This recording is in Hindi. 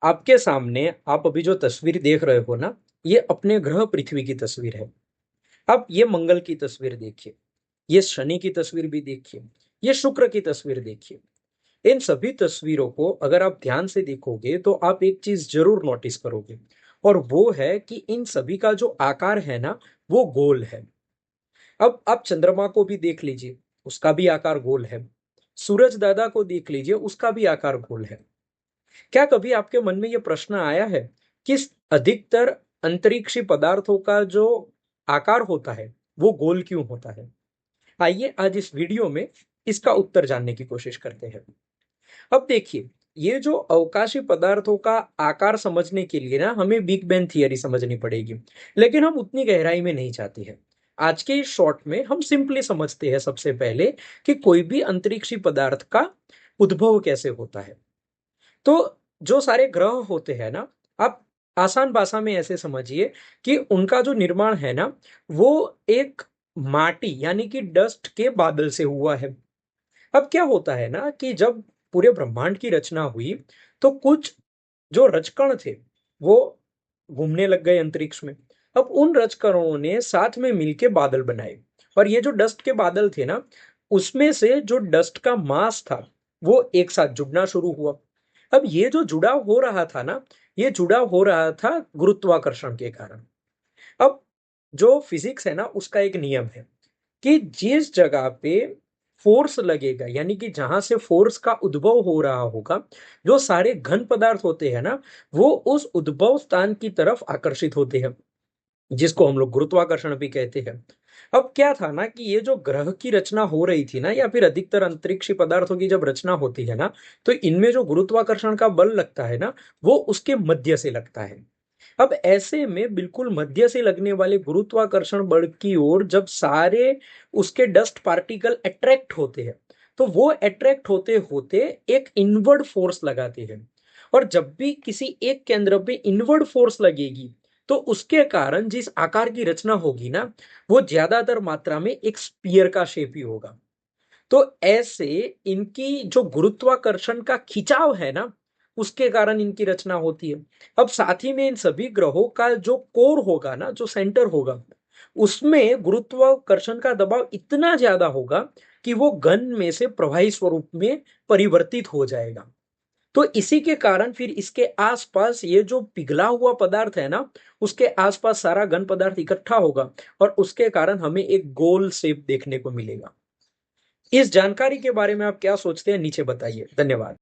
आपके सामने आप अभी जो तस्वीर देख रहे हो ना, ये अपने ग्रह पृथ्वी की तस्वीर है। आप ये मंगल की तस्वीर देखिए, ये शनि की तस्वीर भी देखिए, ये शुक्र की तस्वीर देखिए। इन सभी तस्वीरों को अगर आप ध्यान से देखोगे तो आप एक चीज जरूर नोटिस करोगे, और वो है कि इन सभी का जो आकार है ना, वो गोल है। अब आप चंद्रमा को भी देख लीजिए, उसका भी आकार गोल है। सूरज दादा को देख लीजिए, उसका भी आकार गोल है। क्या कभी आपके मन में यह प्रश्न आया है कि अधिकतर अंतरिक्षी पदार्थों का जो आकार होता है वो गोल क्यों होता है? आइए आज इस वीडियो में इसका उत्तर जानने की कोशिश करते हैं। अब देखिए, ये जो अवकाशी पदार्थों का आकार समझने के लिए ना हमें बिग बैंग थियरी समझनी पड़ेगी, लेकिन हम उतनी गहराई में नहीं जाते हैं। आज के इस शॉर्ट में हम सिंपली समझते हैं सबसे पहले कि कोई भी अंतरिक्षी पदार्थ का उद्भव कैसे होता है। तो जो सारे ग्रह होते हैं ना, आप आसान भाषा में ऐसे समझिए कि उनका जो निर्माण है ना, वो एक माटी यानी कि डस्ट के बादल से हुआ है। अब क्या होता है ना कि जब पूरे ब्रह्मांड की रचना हुई, तो कुछ जो रजकण थे वो घूमने लग गए अंतरिक्ष में। अब उन रजकणों ने साथ में मिलके बादल बनाए, और ये जो डस्ट के बादल थे ना, उसमें से जो डस्ट का मास था वो एक साथ जुड़ना शुरू हुआ। अब ये जो जुड़ाव हो रहा था ना, ये जुड़ाव हो रहा था गुरुत्वाकर्षण के कारण। अब जो फिजिक्स है ना, उसका एक नियम है कि जिस जगह पे फोर्स लगेगा, यानी कि जहां से फोर्स का उद्भव हो रहा होगा, जो सारे घन पदार्थ होते हैं ना, वो उस उद्भव स्थान की तरफ आकर्षित होते हैं, जिसको हम लोग गुरुत्वाकर्षण भी कहते हैं। अब क्या था ना कि ये जो ग्रह की रचना हो रही थी ना, या फिर अधिकतर अंतरिक्षी पदार्थों की जब रचना होती है ना, तो इनमें जो गुरुत्वाकर्षण का बल लगता है ना, वो उसके मध्य से लगता है। अब ऐसे में बिल्कुल मध्य से लगने वाले गुरुत्वाकर्षण बल की ओर जब सारे उसके डस्ट पार्टिकल अट्रैक्ट होते हैं, तो वो अट्रैक्ट होते होते एक इनवर्ड फोर्स लगाते हैं। और जब भी किसी एक केंद्र पे इनवर्ड फोर्स लगेगी, तो उसके कारण जिस आकार की रचना होगी ना, वो ज्यादातर मात्रा में एक स्पीयर का शेप ही होगा। तो ऐसे इनकी जो गुरुत्वाकर्षण का खिंचाव है ना, उसके कारण इनकी रचना होती है। अब साथ ही में इन सभी ग्रहों का जो कोर होगा ना, जो सेंटर होगा, उसमें गुरुत्वाकर्षण का दबाव इतना ज्यादा होगा कि वो घन में से प्रवाही स्वरूप में परिवर्तित हो जाएगा। तो इसी के कारण फिर इसके आसपास ये जो पिघला हुआ पदार्थ है ना, उसके आसपास सारा घन पदार्थ इकट्ठा होगा, और उसके कारण हमें एक गोल शेप देखने को मिलेगा। इस जानकारी के बारे में आप क्या सोचते हैं, नीचे बताइए। धन्यवाद।